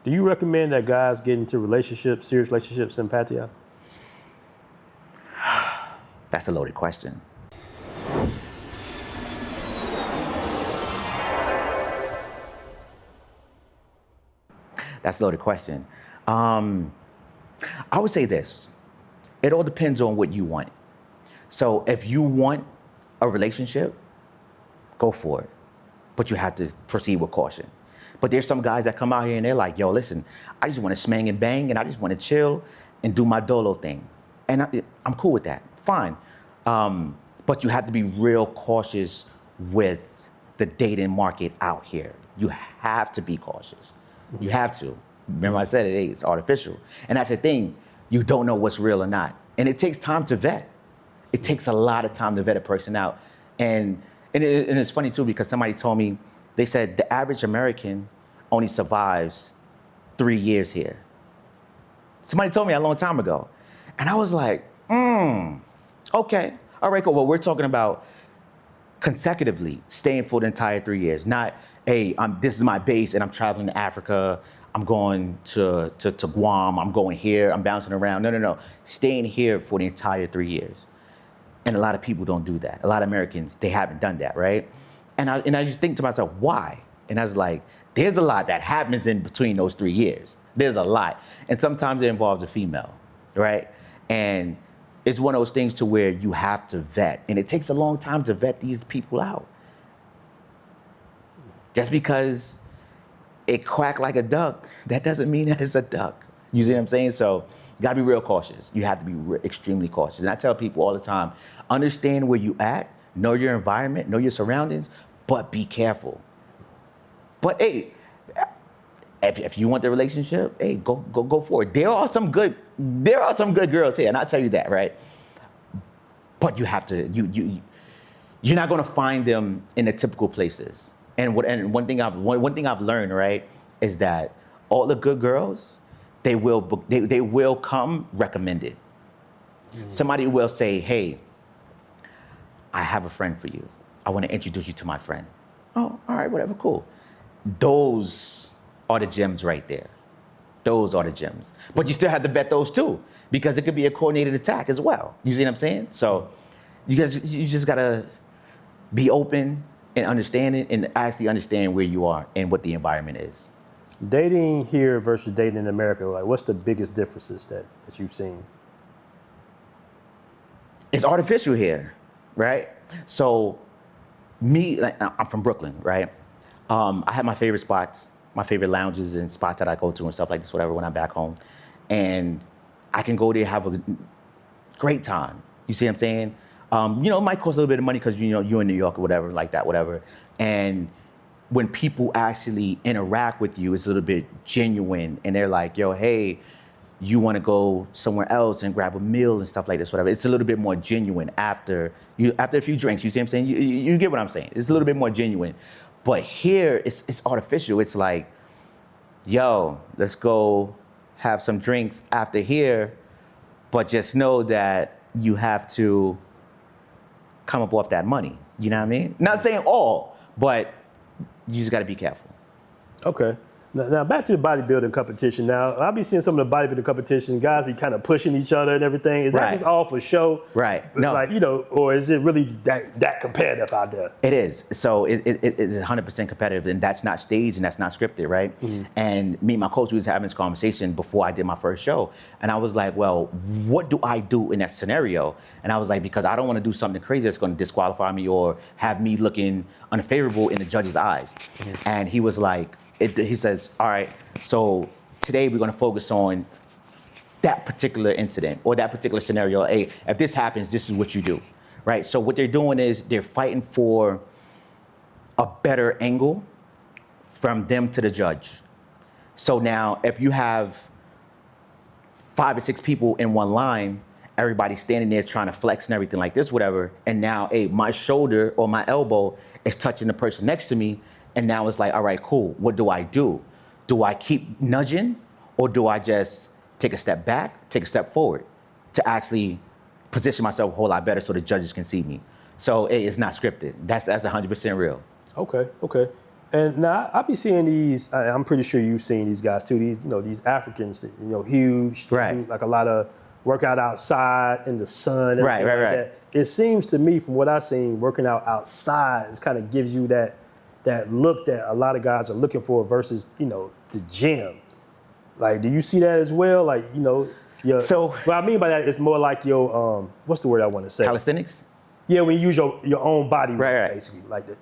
Do you recommend that guys get into relationships, serious relationships in Pattaya? That's a loaded question. That's a loaded question. I would say this. It all depends on what you want. So if you want a relationship, go for it. But you have to proceed with caution. But there's some guys that come out here and they're like, yo, listen, I just want to smang and bang and I just want to chill and do my dolo thing. And I'm cool with that, fine. But you have to be real cautious with the dating market out here. You have to be cautious. You have to. Remember I said it's artificial. And that's the thing, you don't know what's real or not. And it takes time to vet. It takes a lot of time to vet a person out. And it's funny too, because somebody told me, they said the average American only survives 3 years here. Somebody told me a long time ago. And I was like, okay, all right, cool. Well, we're talking about consecutively staying for the entire 3 years, not, hey, this is my base and I'm traveling to Africa, I'm going to Guam, I'm going here, I'm bouncing around. No. Staying here for the entire 3 years. And a lot of people don't do that. A lot of Americans, they haven't done that, right? And I just think to myself, why? And I was like, there's a lot that happens in between those 3 years. There's a lot. And sometimes it involves a female, right? And it's one of those things to where you have to vet. And it takes a long time to vet these people out. Just because it quacked like a duck, that doesn't mean that it's a duck. You see what I'm saying? So you gotta be real cautious. You have to be extremely cautious. And I tell people all the time, understand where you at, know your environment, know your surroundings, but be careful. But hey, if you want the relationship, hey, go for it. There are some good girls here, and I'll tell you that, right? But you have to, you're not gonna find them in the typical places. And one thing I've learned, right, is that all the good girls, they will come recommended. Somebody will say, hey, I have a friend for you. I want to introduce you to my friend. Oh, all right, whatever, cool. Those are the gems right there. Those are the gems. But you still have to vet those too, because it could be a coordinated attack as well. You see what I'm saying? So you just gotta be open and understanding and actually understand where you are and what the environment is. Dating here versus dating in America, like what's the biggest differences that you've seen? It's artificial here, right? So me, like, I'm from Brooklyn, right? I have my favorite spots, my favorite lounges and spots that I go to and stuff like this, whatever, when I'm back home. And I can go there, have a great time. You see what I'm saying? It might cost a little bit of money because, you're in New York or whatever, like that, whatever. And when people actually interact with you, it's a little bit genuine. And they're like, yo, hey, you want to go somewhere else and grab a meal and stuff like this, whatever. It's a little bit more genuine after a few drinks. You see what I'm saying? You get what I'm saying? It's a little bit more genuine. But here, it's artificial. It's like, yo, let's go have some drinks after here, but just know that you have to come up off that money. You know what I mean? Not saying all, but you just got to be careful. Okay. Now back to the bodybuilding competition. Now I'll be seeing some of the bodybuilding competition, guys be kind of pushing each other and everything. Is that just all for show? Right. No. Like, or is it really that competitive out there? It is. So it's 100% competitive, and that's not staged and that's not scripted, right? Mm-hmm. And me and my coach was having this conversation before I did my first show, and I was like, well, what do I do in that scenario? And I was like, because I don't want to do something crazy that's going to disqualify me or have me looking unfavorable in the judge's eyes. Mm-hmm. And he was like, he says, all right, so today we're going to focus on that particular incident or that particular scenario. Hey, if this happens, this is what you do, right? So what they're doing is they're fighting for a better angle from them to the judge. So now if you have 5 or 6 people in one line, everybody's standing there trying to flex and everything like this, whatever. And now, hey, my shoulder or my elbow is touching the person next to me. And now it's like, all right, cool. What do I do? Do I keep nudging or do I just take a step back, take a step forward to actually position myself a whole lot better so the judges can see me? So it's not scripted. That's 100% real. Okay. And now I be seeing these. I'm pretty sure you've seen these guys too. These, these Africans that, huge, Right. do like a lot of workout outside in the sun. Right. That. It seems to me, from what I've seen, working out outside is kind of gives you that look that a lot of guys are looking for versus the gym. Like, do you see that as well? Like, So what I mean by that is more like your what's the word I want to say? calisthenics. Yeah, when you use your own body weight, Right. basically, like that.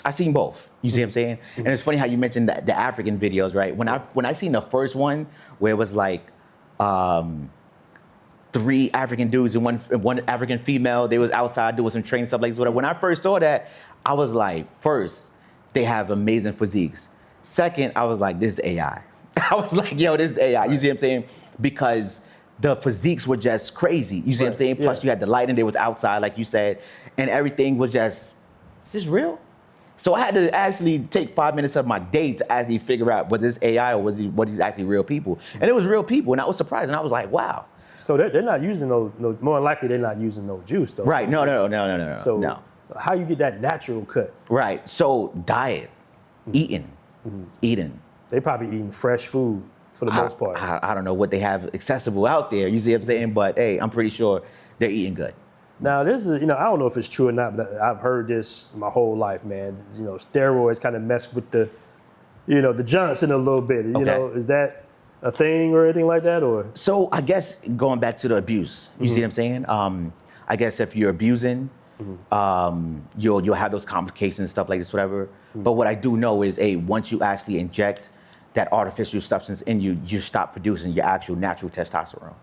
I seen both. You see what I'm saying? And it's funny how you mentioned the African videos, right? When I seen the first one where it was like 3 African dudes and one African female, they was outside doing some training stuff like this, whatever. When I first saw that, I was like, first, they have amazing physiques. Second, I was like, this is AI. I was like, yo, this is AI. You see what I'm saying? Because the physiques were just crazy. You see what I'm saying? Plus you had the lighting, they was outside, like you said, and everything was just, is this real? So I had to actually take 5 minutes of my day to actually figure out was this AI or what these actually real people. And it was real people, and I was surprised, and I was like, wow. So they're not using no, more likely they're not using no juice though. Right, no. So no. how you get that natural cut? Right, so diet, eating. They probably eating fresh food for the most part. I don't know what they have accessible out there, you see what I'm saying? But hey, I'm pretty sure they're eating good. Now this is, I don't know if it's true or not, but I've heard this my whole life, man. Steroids kind of mess with the, the Johnson a little bit. Is that a thing or anything like that, or? So I guess going back to the abuse, you see what I'm saying? I guess if you're abusing, you'll have those complications and stuff like this, whatever. But what I do know is, once you actually inject that artificial substance in you, you stop producing your actual natural testosterone.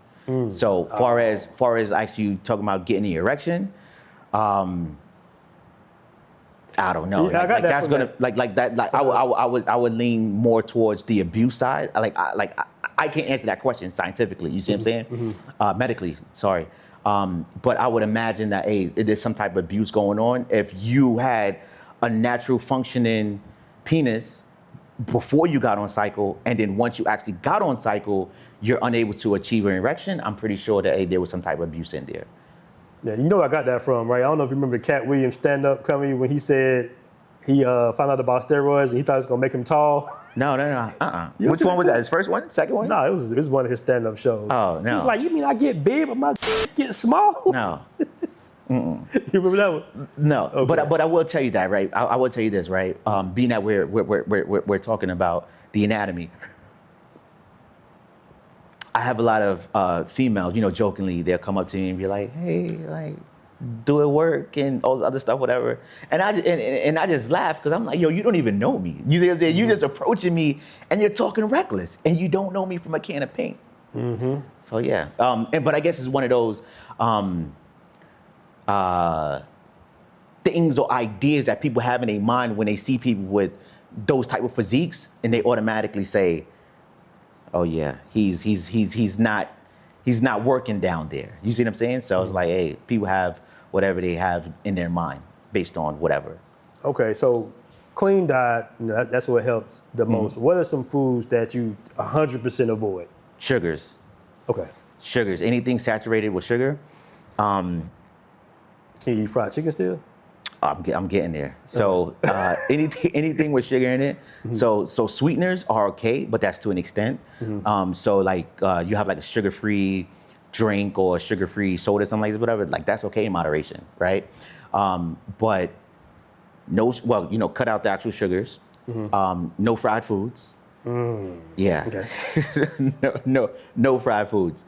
So far as actually talking about getting the erection, I don't know. Yeah, I would lean more towards the abuse side. I can't answer that question scientifically. You see what I'm saying? Medically, sorry. But I would imagine that there's some type of abuse going on. If you had a natural functioning penis before you got on cycle, and then once you actually got on cycle, you're unable to achieve an erection, I'm pretty sure that there was some type of abuse in there. Yeah, I got that from, right? I don't know if you remember Cat Williams' stand-up comedy when he said he found out about steroids and he thought it was gonna make him tall. No. Which one was that? His first one? Second one? No, it was one of his stand-up shows. Oh, no. He was like, you mean I get big, but my get small? No. You remember that one? No, Okay. but I will tell you that, right? I will tell you this, right? Being that we're talking about the anatomy, I have a lot of females, jokingly, they'll come up to me and be like, hey, like, do it work and all the other stuff, whatever. And I just laugh because I'm like, yo, you don't even know me. You see what I'm saying? You're just approaching me and you're talking reckless and you don't know me from a can of paint. So yeah, but I guess it's one of those things or ideas that people have in their mind when they see people with those type of physiques, and they automatically say, "Oh yeah, he's not working down there." You see what I'm saying? So it's like, hey, people have whatever they have in their mind based on whatever. Okay, so clean diet, that's what helps the most. What are some foods that you 100% avoid? Sugars. Okay. Sugars. Anything saturated with sugar. Can you eat fried chicken still? I'm getting there. So anything with sugar in it. So sweeteners are okay, but that's to an extent. So like you have like a sugar-free drink or a sugar-free soda, something like this, whatever. Like that's okay in moderation, right? But cut out the actual sugars. No fried foods. Yeah. Okay. no fried foods.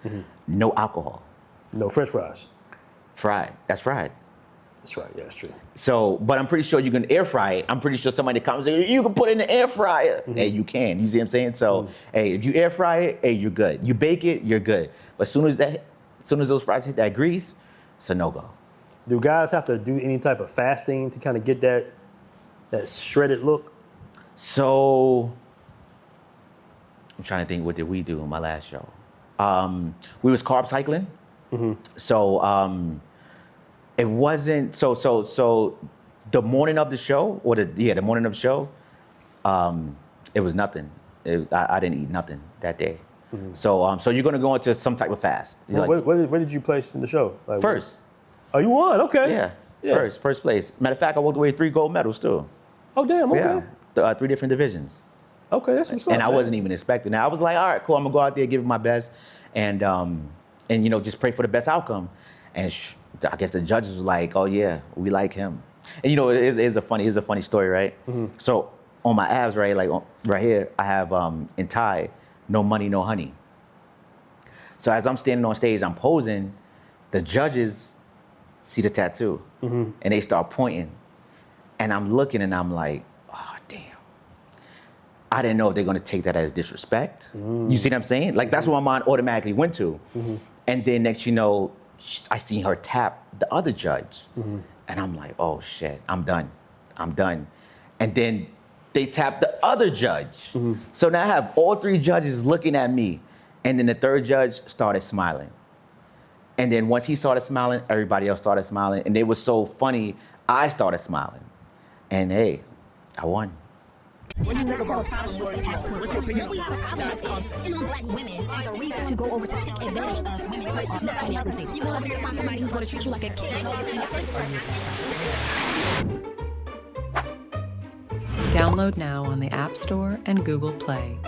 No alcohol. No French fries. Fried. That's fried. That's right. Yeah, that's true. So, but I'm pretty sure you can air fry it. I'm pretty sure somebody comes and says, you can put it in the air fryer. Hey, you can. You see what I'm saying? So, hey, if you air fry it, hey, you're good. You bake it, you're good. But as soon as those fries hit that grease, it's a no-go. Do guys have to do any type of fasting to kind of get that shredded look? So, I'm trying to think, what did we do in my last show? We was carb cycling. So, it wasn't so the morning of the show, or the morning of the show, it was nothing. I didn't eat nothing that day. So you're gonna go into some type of fast. Where did you place in the show? Like, first. Oh, you won? Okay. Yeah. Yeah. First place. Matter of fact, I walked away with 3 gold medals too. Oh, damn, okay. Yeah, 3 different divisions. Okay, that's what's up. And I wasn't even expecting that. I was like, all right, cool. I'm gonna go out there, give it my best, and you know, just pray for the best outcome. And I guess the judges was like, oh yeah, we like him. And you know, it's a funny story, right? So on my abs, right, like right here, I have in Thai, no money, no honey. So as I'm standing on stage, I'm posing, the judges see the tattoo, and they start pointing, and I'm looking, and I'm like, oh damn. I didn't know if they're gonna take that as disrespect. You see what I'm saying? Like that's what my mind automatically went to. And then next you know, I seen her tap the other judge. And I'm like, oh shit, I'm done. And then they tapped the other judge. So now I have all 3 judges looking at me. And then the 3rd judge started smiling. And then once he started smiling, everybody else started smiling. And it was so funny, I started smiling. And hey, I won. When you have a problem with the passport, we have a problem with it on black women as a reason to go over to take advantage of women who are not financially stable. You go over here to find somebody who's going to treat you like a king. Download now on the App Store and Google Play.